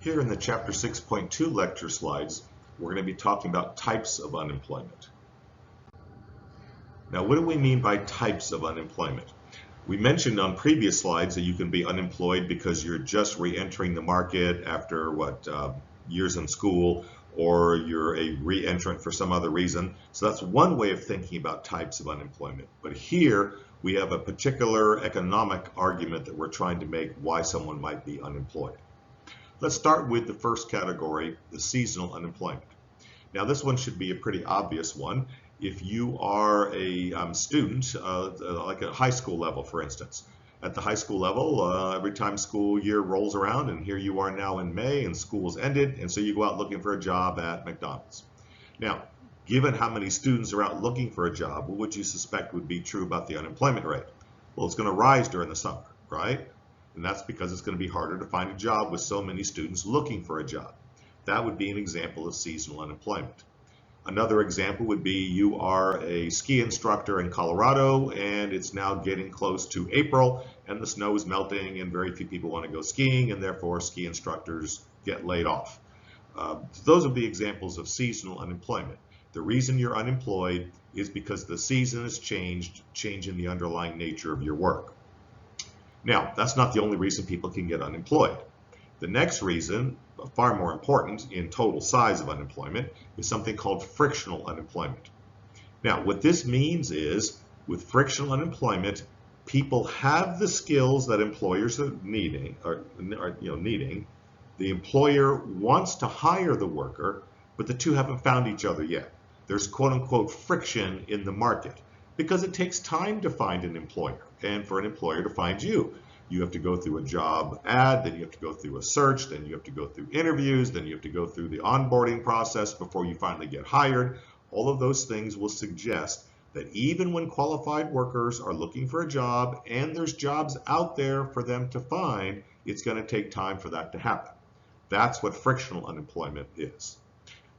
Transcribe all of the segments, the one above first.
Here in the Chapter 6.2 lecture slides, we're going to be talking about types of unemployment. Now, what do we mean by types of unemployment? We mentioned on previous slides that you can be unemployed because you're just re-entering the market after years in school, or you're a re-entrant for some other reason. So that's one way of thinking about types of unemployment. But here we have a particular economic argument that we're trying to make why someone might be unemployed. Let's start with the first category, the seasonal unemployment. Now this one should be a pretty obvious one. If you are a student, like at high school level, for instance. At the high school level, every time school year rolls around, and here you are now in May and school's ended, and so you go out looking for a job at McDonald's. Now, given how many students are out looking for a job, what would you suspect would be true about the unemployment rate? Well, it's going to rise during the summer, right? And that's because it's going to be harder to find a job with so many students looking for a job. That would be an example of seasonal unemployment. Another example would be you are a ski instructor in Colorado and it's now getting close to April and the snow is melting and very few people want to go skiing, and therefore ski instructors get laid off. Those would be examples of seasonal unemployment. The reason you're unemployed is because the season has changing the underlying nature of your work. Now, that's not the only reason people can get unemployed. The next reason, far more important in total size of unemployment, is something called frictional unemployment. Now, what this means is, with frictional unemployment, people have the skills that employers are needing. The employer wants to hire the worker, but the two haven't found each other yet. There's quote-unquote friction in the market because it takes time to find an employer and for an employer to find you. You have to go through a job ad, then you have to go through a search, then you have to go through interviews, then you have to go through the onboarding process before you finally get hired. All of those things will suggest that even when qualified workers are looking for a job and there's jobs out there for them to find, it's going to take time for that to happen. That's what frictional unemployment is.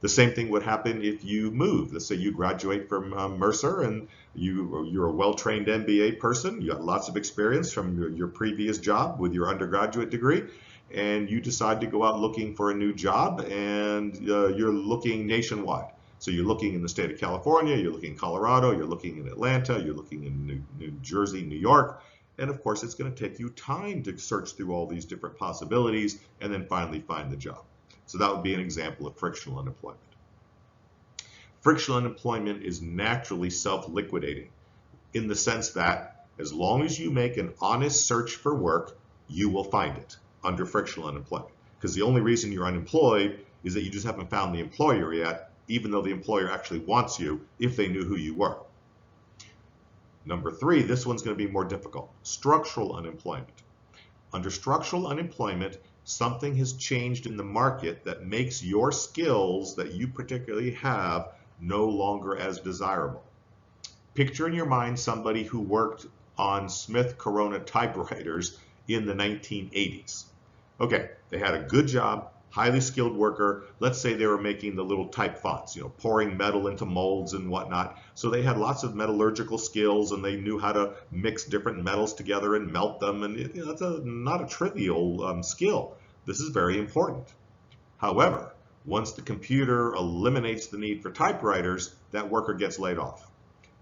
The same thing would happen if you move. Let's say you graduate from Mercer and you're a well-trained MBA person. You got lots of experience from your previous job with your undergraduate degree, and you decide to go out looking for a new job, and you're looking nationwide. So you're looking in the state of California, you're looking in Colorado, you're looking in Atlanta, you're looking in New Jersey, New York, and of course it's going to take you time to search through all these different possibilities and then finally find the job. So that would be an example of frictional unemployment. Frictional unemployment is naturally self-liquidating in the sense that as long as you make an honest search for work, you will find it under frictional unemployment. Because the only reason you're unemployed is that you just haven't found the employer yet, even though the employer actually wants you if they knew who you were. Number 3, this one's going to be more difficult. Structural unemployment. Under structural unemployment, something has changed in the market that makes your skills that you particularly have no longer as desirable. Picture in your mind somebody who worked on Smith Corona typewriters in the 1980s. Okay, they had a good job, highly skilled worker. Let's say they were making the little type fonts, pouring metal into molds and whatnot. So they had lots of metallurgical skills and they knew how to mix different metals together and melt them. And that's not a trivial skill. This is very important. However, once the computer eliminates the need for typewriters, that worker gets laid off.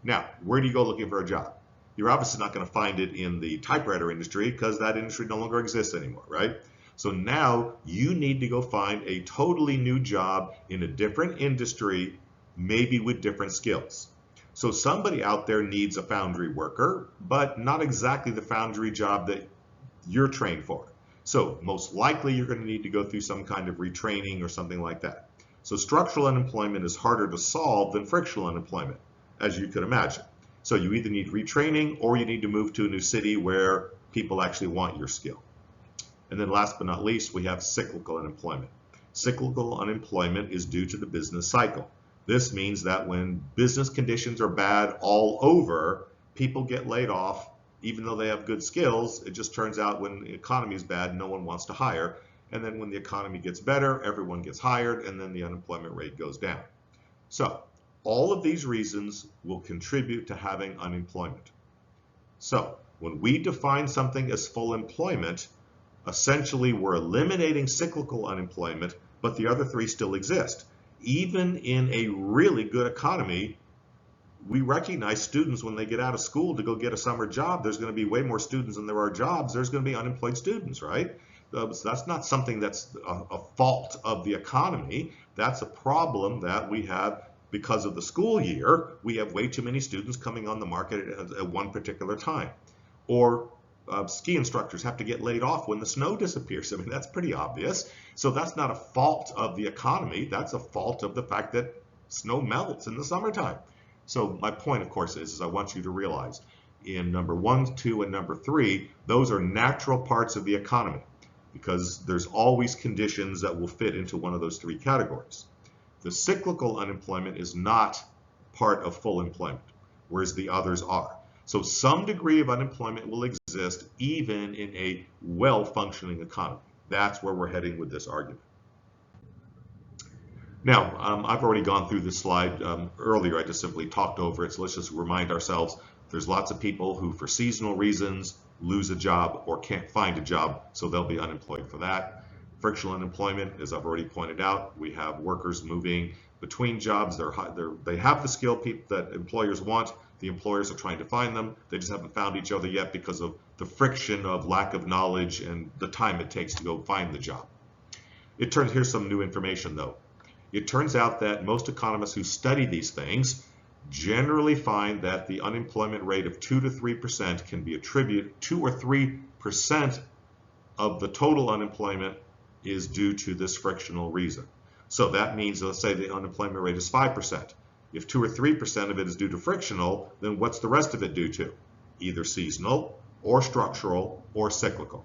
Now, where do you go looking for a job? You're obviously not going to find it in the typewriter industry because that industry no longer exists anymore, right? So now you need to go find a totally new job in a different industry, maybe with different skills. So somebody out there needs a foundry worker, but not exactly the foundry job that you're trained for. So most likely you're going to need to go through some kind of retraining or something like that. So structural unemployment is harder to solve than frictional unemployment, as you could imagine. So you either need retraining or you need to move to a new city where people actually want your skill. And then last but not least, we have cyclical unemployment. Cyclical unemployment is due to the business cycle. This means that when business conditions are bad all over, people get laid off. Even though they have good skills, it just turns out when the economy is bad, no one wants to hire. And then when the economy gets better, everyone gets hired, and then the unemployment rate goes down. So all of these reasons will contribute to having unemployment. So when we define something as full employment, Essentially, we're eliminating cyclical unemployment, but the other three still exist. Even in a really good economy, we recognize students when they get out of school to go get a summer job, there's going to be way more students than there are jobs. There's going to be unemployed students, right? So that's not something that's a fault of the economy. That's a problem that we have because of the school year. We have way too many students coming on the market at one particular time. Or ski instructors have to get laid off when the snow disappears. I mean, that's pretty obvious. So that's not a fault of the economy. That's a fault of the fact that snow melts in the summertime. So my point, of course, is I want you to realize in number 1, 2, and number 3, those are natural parts of the economy because there's always conditions that will fit into one of those 3 categories. The cyclical unemployment is not part of full employment, whereas the others are. So some degree of unemployment will exist even in a well-functioning economy. That's where we're heading with this argument. Now, I've already gone through this slide earlier. I just simply talked over it. So let's just remind ourselves there's lots of people who, for seasonal reasons, lose a job or can't find a job, so they'll be unemployed for that. Frictional unemployment, as I've already pointed out, we have workers moving between jobs. They have the skill that employers want. The employers are trying to find them. They just haven't found each other yet because of the friction of lack of knowledge and the time it takes to go find the job. Here's some new information, though. It turns out that most economists who study these things generally find that the unemployment rate of 2 to 3% can be attributed, 2 or 3% of the total unemployment is due to this frictional reason. So that means, let's say the unemployment rate is 5%. If 2 or 3% of it is due to frictional, then what's the rest of it due to? Either seasonal or structural or cyclical.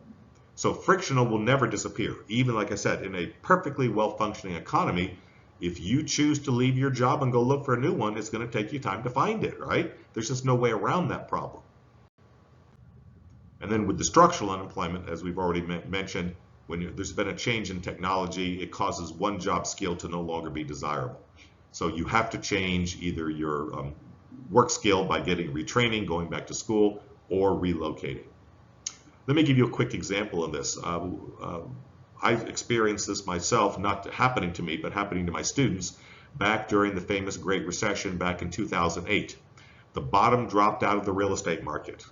So frictional will never disappear. Even, like I said, in a perfectly well-functioning economy, if you choose to leave your job and go look for a new one, it's going to take you time to find it, right? There's just no way around that problem. And then with the structural unemployment, as we've already mentioned, when there's been a change in technology, it causes one job skill to no longer be desirable. So you have to change either your work skill by getting retraining, going back to school, or relocating. Let me give you a quick example of this. I've experienced this myself, not happening to me, but happening to my students back during the famous Great Recession back in 2008. The bottom dropped out of the real estate market.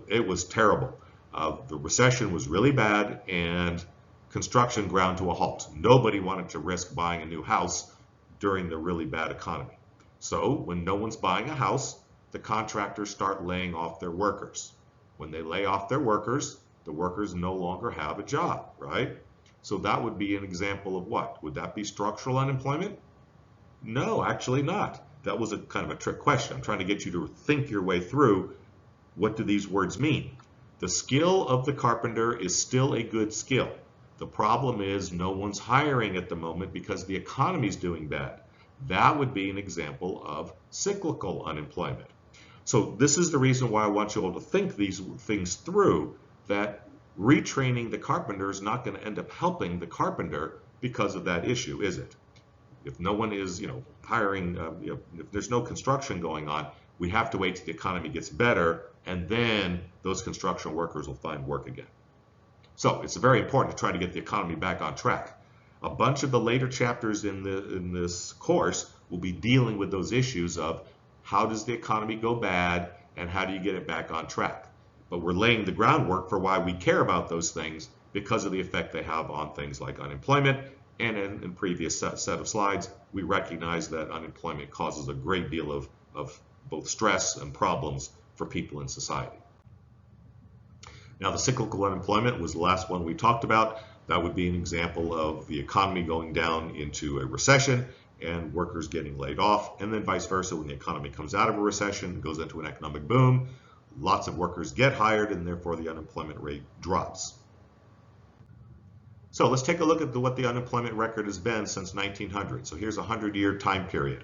It was terrible. The recession was really bad and construction ground to a halt. Nobody wanted to risk buying a new house during the really bad economy. So when no one's buying a house, the contractors start laying off their workers. When they lay off their workers, the workers no longer have a job, right? So that would be an example of what? Would that be structural unemployment? No, actually not. That was a kind of a trick question. I'm trying to get you to think your way through what do these words mean. The skill of the carpenter is still a good skill. The problem is no one's hiring at the moment because the economy is doing bad. That would be an example of cyclical unemployment. So this is the reason why I want you all to think these things through, that retraining the carpenter is not going to end up helping the carpenter because of that issue, is it? If no one is, hiring, if there's no construction going on, we have to wait till the economy gets better, and then those construction workers will find work again. So it's very important to try to get the economy back on track. A bunch of the later chapters in this course will be dealing with those issues of how does the economy go bad and how do you get it back on track. But we're laying the groundwork for why we care about those things because of the effect they have on things like unemployment. And in previous set of slides, we recognize that unemployment causes a great deal of both stress and problems for people in society. Now, the cyclical unemployment was the last one we talked about. That would be an example of the economy going down into a recession and workers getting laid off, and then vice versa. When the economy comes out of a recession, goes into an economic boom, lots of workers get hired, and therefore the unemployment rate drops. So let's take a look at what the unemployment record has been since 1900. So here's a 100-year time period.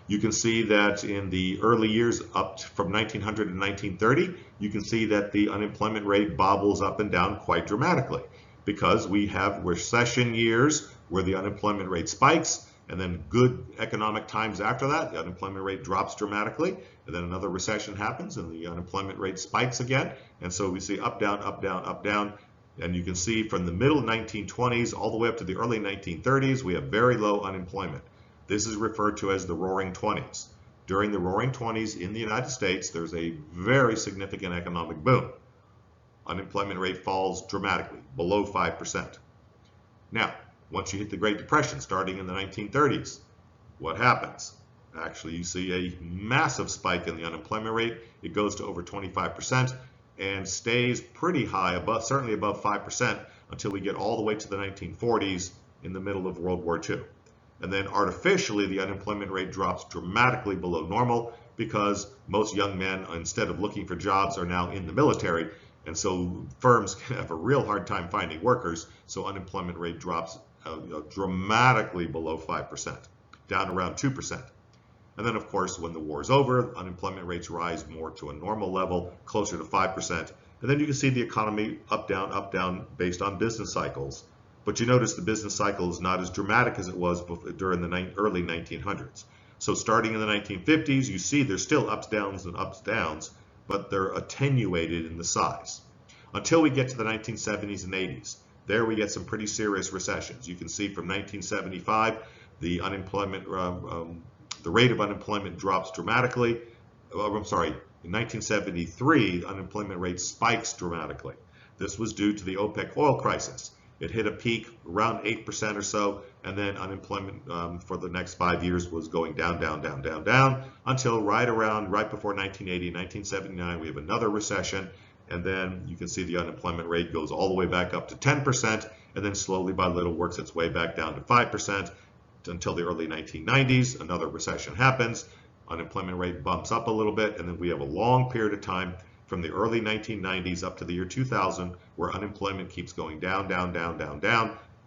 You can see that in the early years up from 1900 to 1930, you can see that the unemployment rate bobbles up and down quite dramatically because we have recession years where the unemployment rate spikes, and then good economic times after that, the unemployment rate drops dramatically, and then another recession happens and the unemployment rate spikes again. And so we see up, down, up, down, up, down. And you can see from the middle 1920s all the way up to the early 1930s, we have very low unemployment. This is referred to as the Roaring Twenties. During the Roaring Twenties in the United States, there's a very significant economic boom. Unemployment rate falls dramatically, below 5%. Now, once you hit the Great Depression, starting in the 1930s, what happens? Actually, you see a massive spike in the unemployment rate. It goes to over 25% and stays pretty high, certainly above 5%, until we get all the way to the 1940s in the middle of World War II. And then artificially, the unemployment rate drops dramatically below normal because most young men, instead of looking for jobs, are now in the military. And so firms have a real hard time finding workers, so unemployment rate drops dramatically below 5%, down around 2%. And then, of course, when the war is over, unemployment rates rise more to a normal level, closer to 5%. And then you can see the economy up, down, based on business cycles. But you notice the business cycle is not as dramatic as it was during the early 1900s. So starting in the 1950s, you see there's still ups, downs, but they're attenuated in the size. Until we get to the 1970s and 80s. There we get some pretty serious recessions. You can see from 1975, the rate of unemployment drops dramatically. In 1973, the unemployment rate spikes dramatically. This was due to the OPEC oil crisis. It hit a peak around 8% or so, and then unemployment for the next 5 years was going down, until right before 1980, 1979, we have another recession, and then you can see the unemployment rate goes all the way back up to 10%, and then slowly by little works its way back down to 5%, until the early 1990s. Another recession happens, unemployment rate bumps up a little bit, and then we have a long period of time from the early 1990s up to the year 2000 where unemployment keeps going down,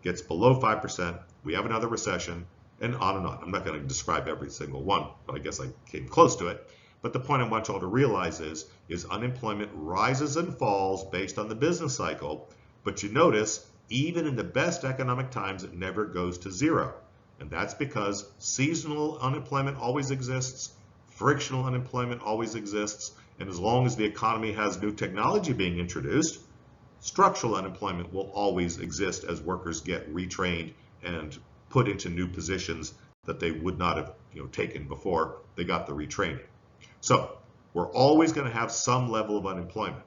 gets below 5%, we have another recession, and on and on. I'm not going to describe every single one, but I guess I came close to it. But the point I want you all to realize is unemployment rises and falls based on the business cycle, but you notice even in the best economic times it never goes to zero. And that's because seasonal unemployment always exists, frictional unemployment always exists, and as long as the economy has new technology being introduced, structural unemployment will always exist as workers get retrained and put into new positions that they would not have taken before they got the retraining. So we're always going to have some level of unemployment,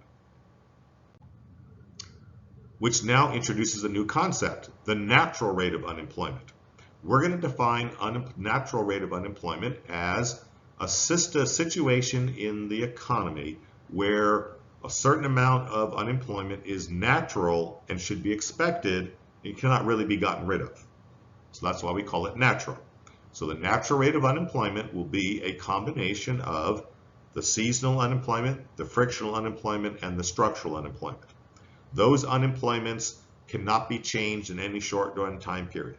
which now introduces a new concept, the natural rate of unemployment. We're going to define natural rate of unemployment as a situation in the economy where a certain amount of unemployment is natural and should be expected and cannot really be gotten rid of. So that's why we call it natural. So the natural rate of unemployment will be a combination of the seasonal unemployment, the frictional unemployment, and the structural unemployment. Those unemployments cannot be changed in any short run time period.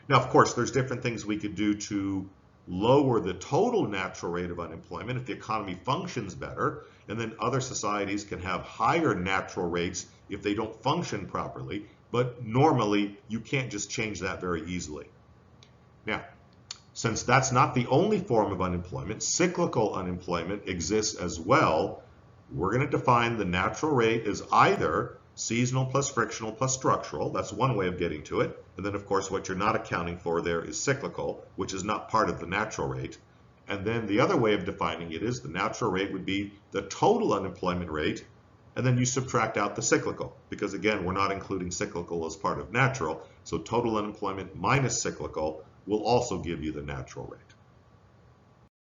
Now, of course, there's different things we could do to lower the total natural rate of unemployment if the economy functions better, and then other societies can have higher natural rates if they don't function properly, but normally you can't just change that very easily. Now, since that's not the only form of unemployment, cyclical unemployment exists as well. We're going to define the natural rate as either seasonal plus frictional plus structural. That's one way of getting to it. And then, of course, what you're not accounting for there is cyclical, which is not part of the natural rate. And then the other way of defining it is the natural rate would be the total unemployment rate, and then you subtract out the cyclical, because again, we're not including cyclical as part of natural. So total unemployment minus cyclical will also give you the natural rate.